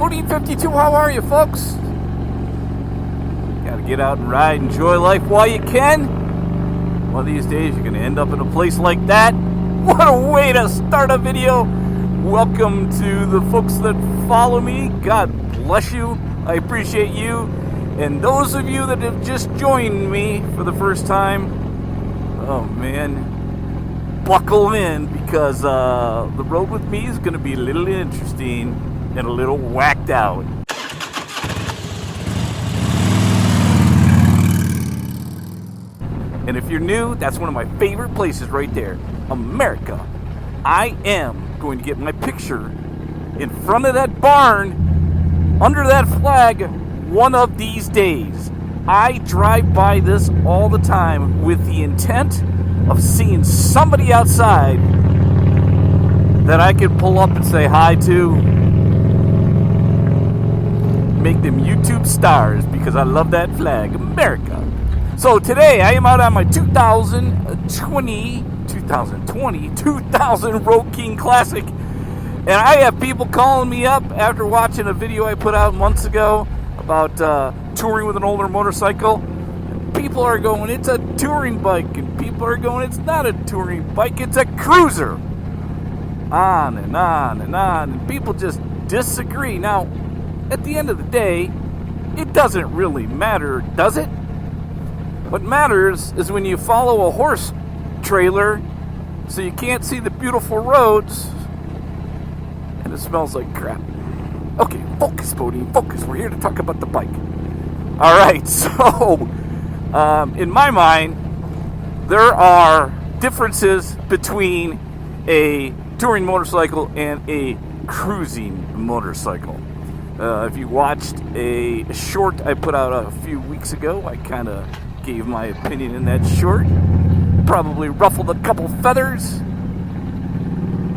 BoDean 52, how are you, folks? Gotta get out and ride, enjoy life while you can. One of these days, you're gonna end up in a place like that. What a way to start a video. Welcome to the folks that follow me. God bless you. I appreciate you. And those of you that have just joined me for the first time, oh man, buckle in, because the road with me is going to be a little interesting and a little whacked out. And if you're new, that's one of my favorite places right there, America. I am going to get my picture in front of that barn, under that flag, one of these days. I drive by this all the time with the intent of seeing somebody outside that I could pull up and say hi to, make them YouTube stars, because I love that flag, America. So today I am out on my 2020 Road King Classic, and I have people calling me up after watching a video I put out months ago about touring with an older motorcycle. People are going, it's a touring bike, and people are going, it's not a touring bike, it's a cruiser. On and on and on, and people just disagree. Now, at the end of the day, it doesn't really matter, does it? What matters is when you follow a horse trailer so you can't see the beautiful roads and it smells like crap. Okay, focus, BoDean, focus. We're here to talk about the bike. All right, so in my mind, there are differences between a touring motorcycle and a cruising motorcycle. If you watched a short I put out a few weeks ago, I kind of gave my opinion in that short. Probably ruffled a couple feathers.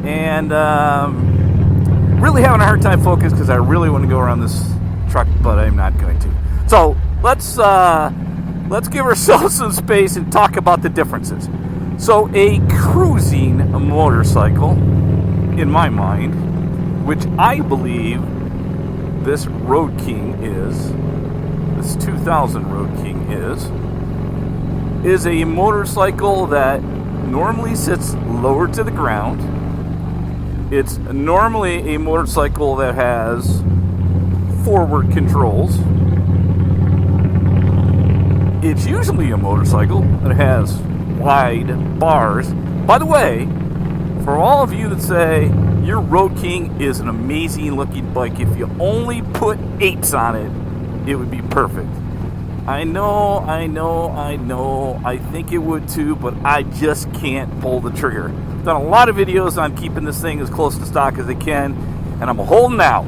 And really having a hard time focusing because I really want to go around this truck, but I'm not going to. So let's give ourselves some space and talk about the differences. So a cruising motorcycle, in my mind, which I believe this Road King is, this 2000 Road King is a motorcycle that normally sits lower to the ground. It's normally a motorcycle that has forward controls. It's usually a motorcycle that has wide bars. By the way, for all of you that say your Road King is an amazing looking bike, if you only put 8s on it, it would be perfect. I know, I think it would too, but I just can't pull the trigger. I've done a lot of videos on keeping this thing as close to stock as I can, and I'm holding out.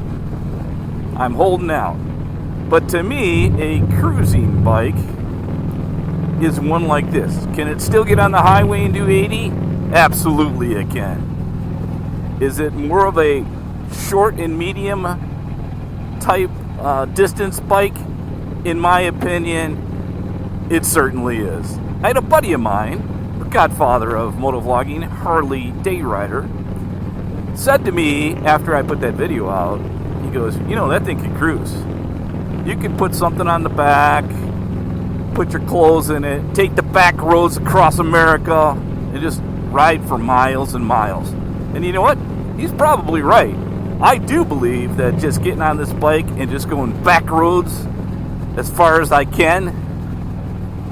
But to me, a cruising bike is one like this. Can it still get on the highway and do 80? Absolutely it can. Is it more of a short and medium type distance bike? In my opinion, it certainly is. I had a buddy of mine, the godfather of motovlogging, Harley Davidson, said to me after I put that video out, he goes, you know, that thing can cruise. You can put something on the back, put your clothes in it, take the back roads across America, and just ride for miles and miles. And you know what? He's probably right. I do believe that just getting on this bike and just going back roads as far as I can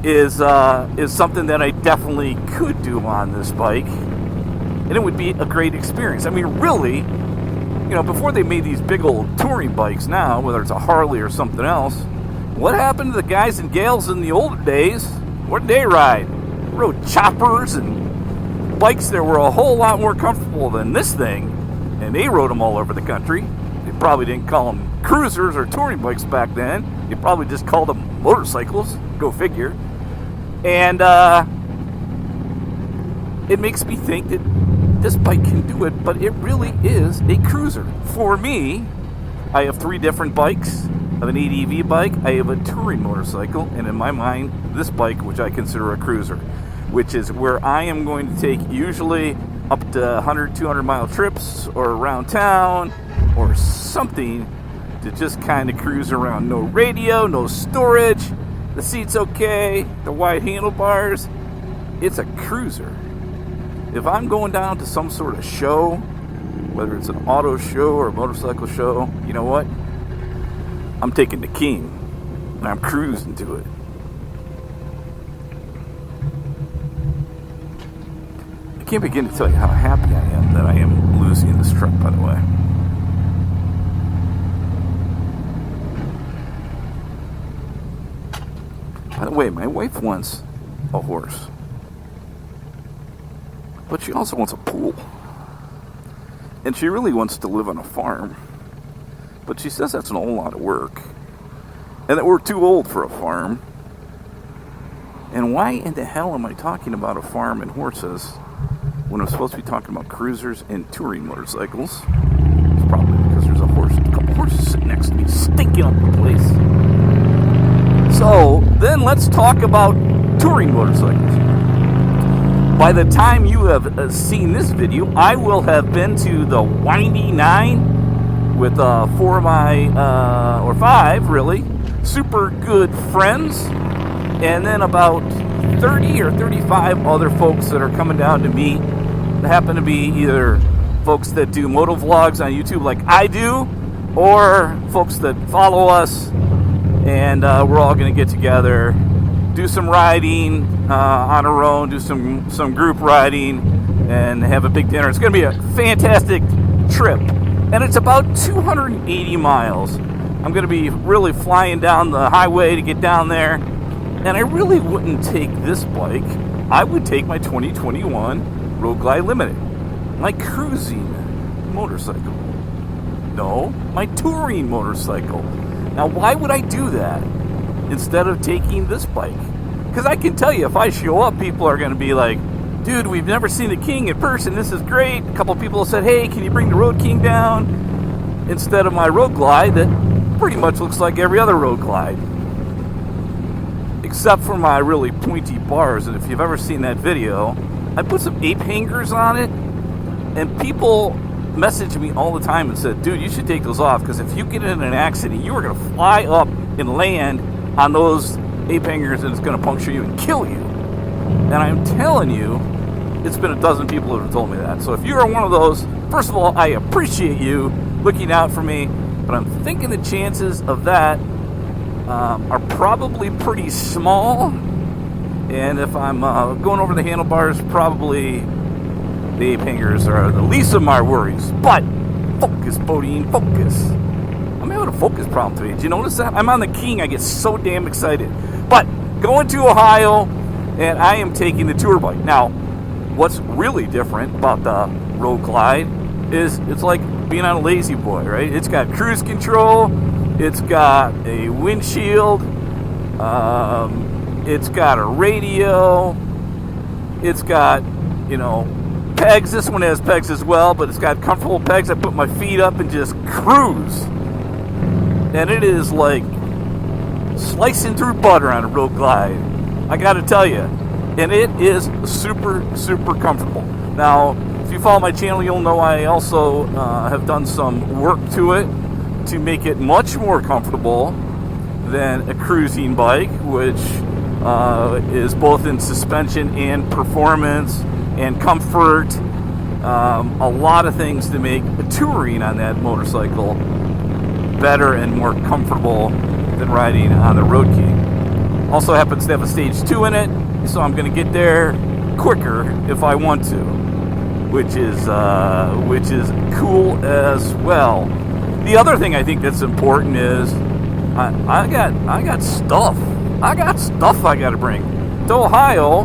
is something that I definitely could do on this bike, and it would be a great experience. I mean, really, you know, before they made these big old touring bikes now, whether it's a Harley or something else, what happened to the guys and gals in the older days? Where did they ride? They rode choppers and bikes that were a whole lot more comfortable than this thing, and they rode them all over the country. They probably didn't call them cruisers or touring bikes back then. They probably just called them motorcycles. Go figure. And it makes me think that this bike can do it, but it really is a cruiser. For me, I have 3 different bikes. I have an ADV bike, I have a touring motorcycle, and in my mind, this bike, which I consider a cruiser, which is where I am going to take usually up to 100, 200 mile trips or around town or something to just kind of cruise around. No radio, no storage, the seat's okay, the wide handlebars. It's a cruiser. If I'm going down to some sort of show, whether it's an auto show or a motorcycle show, you know what? I'm taking the King, and I'm cruising to it. I can't begin to tell you how happy I am that I am losing this truck, by the way. By the way, my wife wants a horse, but she also wants a pool. And she really wants to live on a farm, but she says that's an whole lot of work, and that we're too old for a farm. And why in the hell am I talking about a farm and horses when I'm supposed to be talking about cruisers and touring motorcycles? It's probably because there's a couple horses sitting next to me, stinking up the place. So then let's talk about touring motorcycles. By the time you have seen this video, I will have been to the Windy 9 with 4 of my, or 5 really, super good friends. And then about 30 or 35 other folks that are coming down to meet. That happen to be either folks that do moto vlogs on YouTube like I do, or folks that follow us. And we're all going to get together, do some riding on our own, do some group riding, and have a big dinner. It's going to be a fantastic trip. And it's about 280 miles. I'm going to be really flying down the highway to get down there. And I really wouldn't take this bike. I would take my 2021 Road Glide Limited. My cruising motorcycle. No, my touring motorcycle. Now, why would I do that instead of taking this bike? Because I can tell you, if I show up, people are going to be like, dude, we've never seen the King in person. This is great. A couple people said, hey, can you bring the Road King down? Instead of my Road Glide that pretty much looks like every other Road Glide. Except for my really pointy bars. And if you've ever seen that video, I put some ape hangers on it. And people message me all the time and said, dude, you should take those off, because if you get in an accident, you are going to fly up and land on those ape hangers, and it's going to puncture you and kill you. And I'm telling you, it's been a dozen people that have told me that. So if you are one of those, first of all, I appreciate you looking out for me, but I'm thinking the chances of that are probably pretty small. And if I'm going over the handlebars, probably the ape hangers are the least of my worries. But focus, BoDean, focus. I'm having a focus problem today. Did you notice that? I'm on the King. I get so damn excited. But going to Ohio, and I am taking the tour bike. Now, what's really different about the Road Glide is it's like being on a lazy boy, right? It's got cruise control. It's got a windshield. It's got a radio. It's got, pegs. This one has pegs as well, but it's got comfortable pegs. I put my feet up and just cruise. And it is like slicing through butter on a Road Glide. I got to tell you. And it is super, super comfortable. Now, if you follow my channel, you'll know I also have done some work to it to make it much more comfortable than a cruising bike, which is both in suspension and performance and comfort. A lot of things to make touring on that motorcycle better and more comfortable than riding on the Road King. Also happens to have a stage 2 in it, so I'm going to get there quicker if I want to, which is cool as well. The other thing I think that's important is I got stuff. I got stuff I got to bring to Ohio.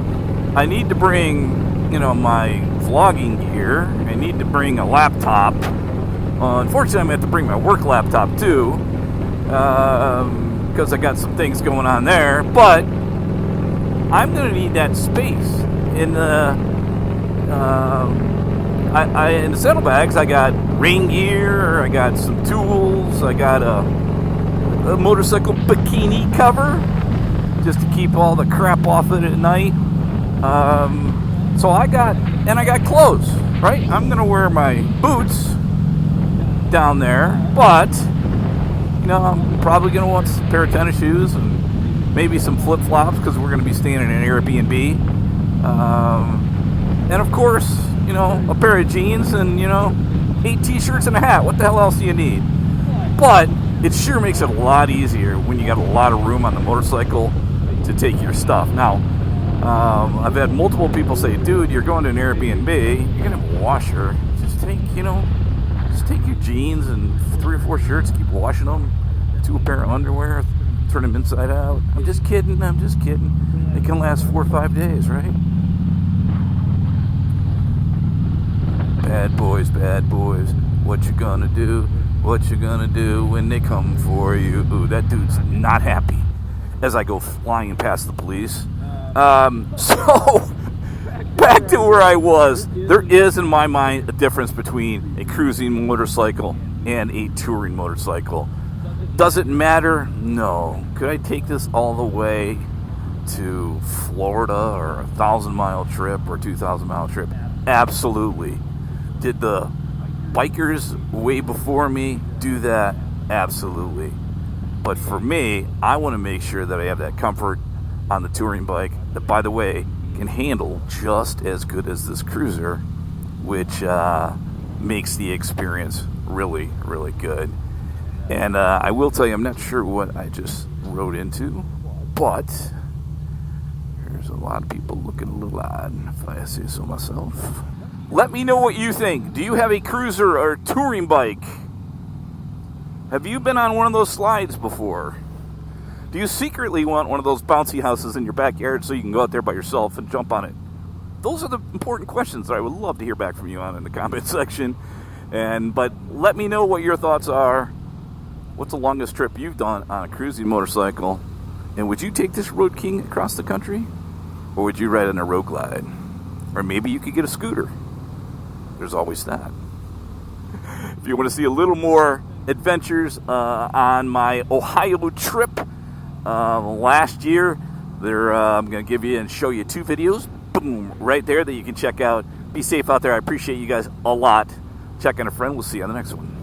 I need to bring my vlogging gear. I need to bring a laptop. Unfortunately, I'm going to have to bring my work laptop too, because I got some things going on there. But I'm going to need that space in the in the saddlebags. I got rain gear. I got some tools. I got a motorcycle bikini cover just to keep all the crap off it at night. So I got clothes, right? I'm going to wear my boots down there, but I'm probably going to want a pair of tennis shoes and maybe some flip-flops because we're going to be staying in an Airbnb. And of course, a pair of jeans and, 8 t-shirts and a hat. What the hell else do you need? But it sure makes it a lot easier when you got a lot of room on the motorcycle to take your stuff. Now, I've had multiple people say, dude, you're going to an Airbnb, you're going to have a washer. Just take your jeans and 3 or 4 shirts, keep washing them, 2 pair of underwear, turn them inside out. I'm just kidding. They can last 4 or 5 days, right? Bad boys, what you gonna do? What you gonna do when they come for you? Ooh, that dude's not happy as I go flying past the police. So, back to where I was. There is, in my mind, a difference between a cruising motorcycle and a touring motorcycle. Does it matter? No. Could I take this all the way to Florida or a 1,000-mile trip or 2,000-mile trip? Absolutely. Did the bikers way before me do that? Absolutely. But for me, I want to make sure that I have that comfort on the touring bike that, by the way, can handle just as good as this cruiser, which makes the experience really, really good. And I will tell you, I'm not sure what I just rode into, but there's a lot of people looking a little odd, if I say so myself. Let me know what you think. Do you have a cruiser or a touring bike? Have you been on one of those slides before? Do you secretly want one of those bouncy houses in your backyard so you can go out there by yourself and jump on it? Those are the important questions that I would love to hear back from you on in the comment section. But let me know what your thoughts are. What's the longest trip you've done on a cruising motorcycle? And would you take this Road King across the country? Or would you ride on a road glide? Or maybe you could get a scooter. There's always that. If you want to see a little more adventures on my Ohio trip last year, I'm going to give you and show you 2 videos, boom, right there that you can check out. Be safe out there. I appreciate you guys a lot. Check on a friend. We'll see you on the next one.